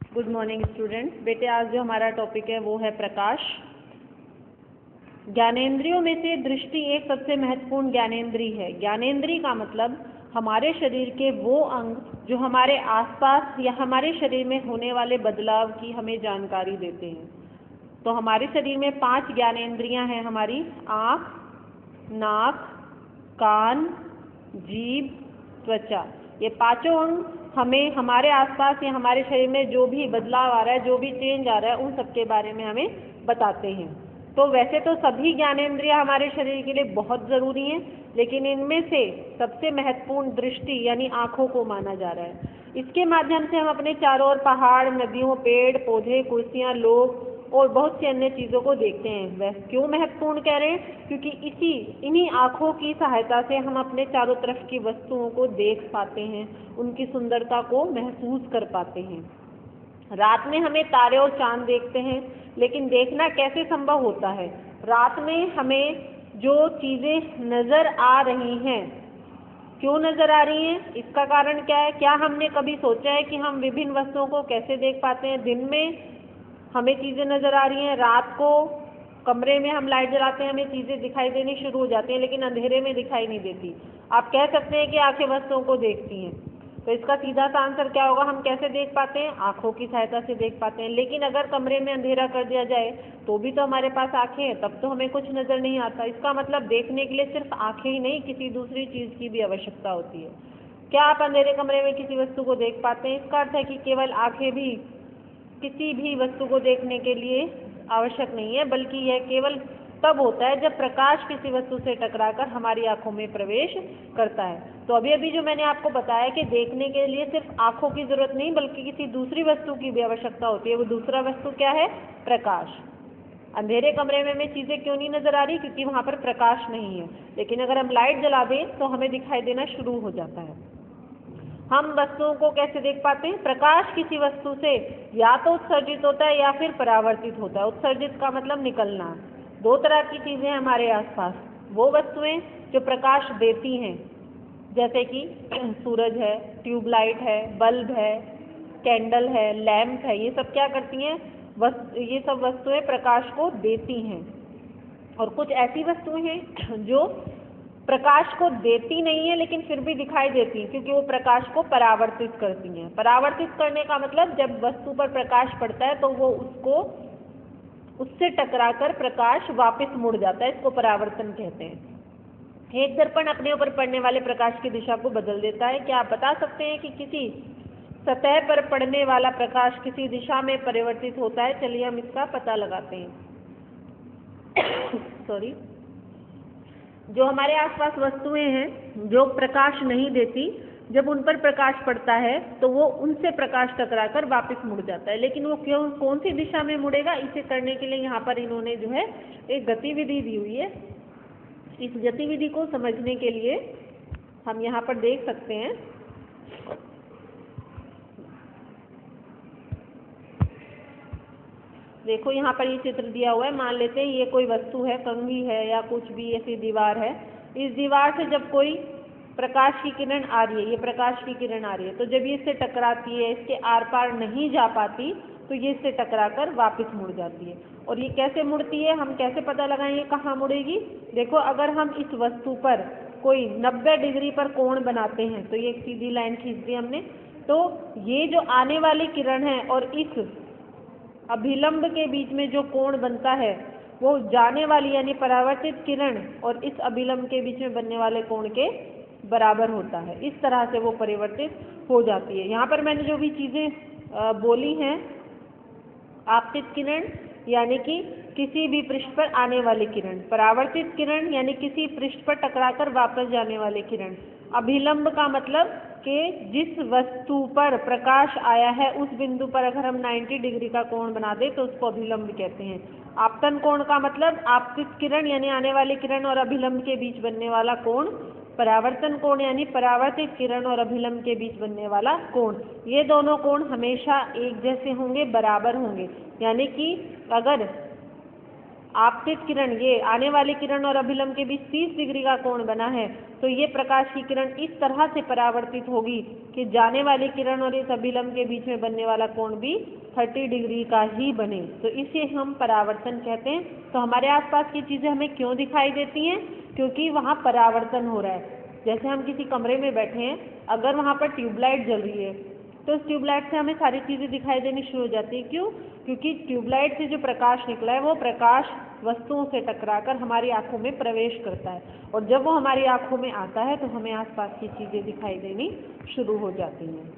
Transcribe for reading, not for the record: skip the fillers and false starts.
Good morning students. बेटे आज जो हमारा टॉपिक है वो है प्रकाश। ज्ञानेंद्रियों में से दृष्टि एक सबसे महत्वपूर्ण ज्ञानेंद्रिय है। ज्ञानेंद्रिय का मतलब हमारे शरीर के वो अंग जो हमारे आसपास या हमारे शरीर में होने वाले बदलाव की हमें जानकारी देते हैं। तो हमारे शरीर में 5 ज्ञानेंद्रियां हैं हमारी: आँख, नाक, कान, जीभ, त्वचा। ये पांचों अंग हमें हमारे आसपास या हमारे शरीर में जो भी बदलाव आ रहा है, जो भी चेंज आ रहा है, उन सब के बारे में हमें बताते हैं। तो वैसे तो सभी ज्ञानेंद्रियां हमारे शरीर के लिए बहुत ज़रूरी हैं, लेकिन इनमें से सबसे महत्वपूर्ण दृष्टि यानी आँखों को माना जा रहा है। इसके माध्यम से हम अपने चारों ओर पहाड़, नदियों, पेड़ पौधे, कुर्सियाँ, लोग और बहुत सी अन्य चीज़ों को देखते हैं। वह क्यों महत्वपूर्ण कह रहे हैं? क्योंकि इन्हीं आँखों की सहायता से हम अपने चारों तरफ की वस्तुओं को देख पाते हैं, उनकी सुंदरता को महसूस कर पाते हैं। रात में हमें तारे और चांद देखते हैं, लेकिन देखना कैसे संभव होता है? रात में हमें जो चीज़ें नज़र आ रही हैं, क्यों नज़र आ रही हैं? इसका कारण क्या है? क्या हमने कभी सोचा है कि हम विभिन्न वस्तुओं को कैसे देख पाते हैं? दिन में हमें चीज़ें नज़र आ रही हैं, रात को कमरे में हम लाइट जलाते हैं, हमें चीज़ें दिखाई देनी शुरू हो जाती हैं, लेकिन अंधेरे में दिखाई नहीं देती। आप कह सकते हैं कि आंखें वस्तुओं को देखती हैं, तो इसका सीधा सा आंसर क्या होगा? हम कैसे देख पाते हैं? आँखों की सहायता से देख पाते हैं। लेकिन अगर कमरे में अंधेरा कर दिया जाए तो भी तो हमारे पास आँखें हैं, तब तो हमें कुछ नज़र नहीं आता। इसका मतलब देखने के लिए सिर्फ आँखें ही नहीं, किसी दूसरी चीज़ की भी आवश्यकता होती है। क्या आप अंधेरे कमरे में किसी वस्तु को देख पाते हैं? इसका अर्थ है कि केवल आँखें भी किसी भी वस्तु को देखने के लिए आवश्यक नहीं है, बल्कि यह केवल तब होता है जब प्रकाश किसी वस्तु से टकराकर हमारी आंखों में प्रवेश करता है। तो अभी अभी जो मैंने आपको बताया कि देखने के लिए सिर्फ आंखों की जरूरत नहीं, बल्कि किसी दूसरी वस्तु की भी आवश्यकता होती है। वो दूसरा वस्तु क्या है? प्रकाश। अंधेरे कमरे में हमें चीज़ें क्यों नहीं नजर आ रही? क्योंकि वहाँ पर प्रकाश नहीं है। लेकिन अगर हम लाइट जला दें तो हमें दिखाई देना शुरू हो जाता है। हम वस्तुओं को कैसे देख पाते हैं? प्रकाश किसी वस्तु से या तो उत्सर्जित होता है या फिर परावर्तित होता है। उत्सर्जित का मतलब निकलना। 2 तरह की चीज़ें हमारे आसपास। वो वस्तुएं जो प्रकाश देती हैं, जैसे कि सूरज है, ट्यूबलाइट है, बल्ब है, कैंडल है, लैंप है, ये सब क्या करती हैं? ये सब वस्तुएं प्रकाश को देती हैं। और कुछ ऐसी वस्तुएं हैं जो प्रकाश को देती नहीं है, लेकिन फिर भी दिखाई देती हैं, क्योंकि वो प्रकाश को परावर्तित करती हैं। परावर्तित करने का मतलब जब वस्तु पर प्रकाश पड़ता है तो वो उससे टकराकर प्रकाश वापस मुड़ जाता है। इसको परावर्तन कहते हैं। एक दर्पण अपने ऊपर पड़ने वाले प्रकाश की दिशा को बदल देता है। क्या आप बता सकते हैं कि किसी सतह पर पड़ने वाला प्रकाश किसी दिशा में परिवर्तित होता है? चलिए हम इसका पता लगाते हैं। सॉरी। जो हमारे आसपास वस्तुएं हैं जो प्रकाश नहीं देती, जब उन पर प्रकाश पड़ता है तो वो उनसे प्रकाश टकराकर वापस मुड़ जाता है। लेकिन वो कौन सी दिशा में मुड़ेगा? इसे करने के लिए यहाँ पर इन्होंने जो है एक गतिविधि दी हुई है। इस गतिविधि को समझने के लिए हम यहाँ पर देख सकते हैं। देखो यहाँ पर ये चित्र दिया हुआ है। मान लेते हैं ये कोई वस्तु है, कंघी है या कुछ भी ऐसी दीवार है। इस दीवार से जब कोई प्रकाश की किरण आ रही है, ये प्रकाश की किरण आ रही है, तो जब ये इससे टकराती है, इसके आर पार नहीं जा पाती, तो ये इससे टकराकर वापस मुड़ जाती है। और ये कैसे मुड़ती है? हम कैसे पता लगाएंगे कहाँ मुड़ेगी? देखो, अगर हम इस वस्तु पर कोई 90 डिग्री पर कोण बनाते हैं, तो ये एक सीधी लाइन खींच दी हमने, तो ये जो आने वाली किरण है और इस अभिलंब के बीच में जो कोण बनता है, वो जाने वाली यानी परावर्तित किरण और इस अभिलंब के बीच में बनने वाले कोण के बराबर होता है। इस तरह से वो परिवर्तित हो जाती है। यहाँ पर मैंने जो भी चीज़ें बोली हैं, आपतित किरण यानी कि किसी भी पृष्ठ पर आने वाली किरण, परावर्तित किरण यानी किसी पृष्ठ पर टकराकर वापस जाने वाली किरण, अभिलंब का मतलब कि जिस वस्तु पर प्रकाश आया है उस बिंदु पर अगर हम 90 डिग्री का कोण बना दें तो उसको अभिलंब कहते हैं। आपतन कोण का मतलब आपतित किरण यानी आने वाली किरण और अभिलंब के बीच बनने वाला कोण। परावर्तन कोण यानी परावर्तित किरण और अभिलंब के बीच बनने वाला कोण। ये दोनों कोण हमेशा एक जैसे होंगे, बराबर होंगे। यानी कि अगर आपतित किरण, ये आने वाली किरण और अभिलंब के बीच 30 डिग्री का कोण बना है, तो ये प्रकाश की किरण इस तरह से परावर्तित होगी कि जाने वाली किरण और इस अभिलंब के बीच में बनने वाला कोण भी 30 डिग्री का ही बने, तो इसे हम परावर्तन कहते हैं। तो हमारे आसपास की चीज़ें हमें क्यों दिखाई देती हैं? क्योंकि वहाँ परावर्तन हो रहा है। जैसे हम किसी कमरे में बैठे हैं, अगर वहाँ पर ट्यूबलाइट जल रही है तो उस ट्यूबलाइट से हमें सारी चीज़ें दिखाई देनी शुरू हो जाती है। क्यों? क्योंकि ट्यूबलाइट से जो प्रकाश निकला है वो प्रकाश वस्तुओं से टकराकर हमारी आंखों में प्रवेश करता है, और जब वो हमारी आंखों में आता है तो हमें आसपास की चीज़ें दिखाई देनी शुरू हो जाती हैं।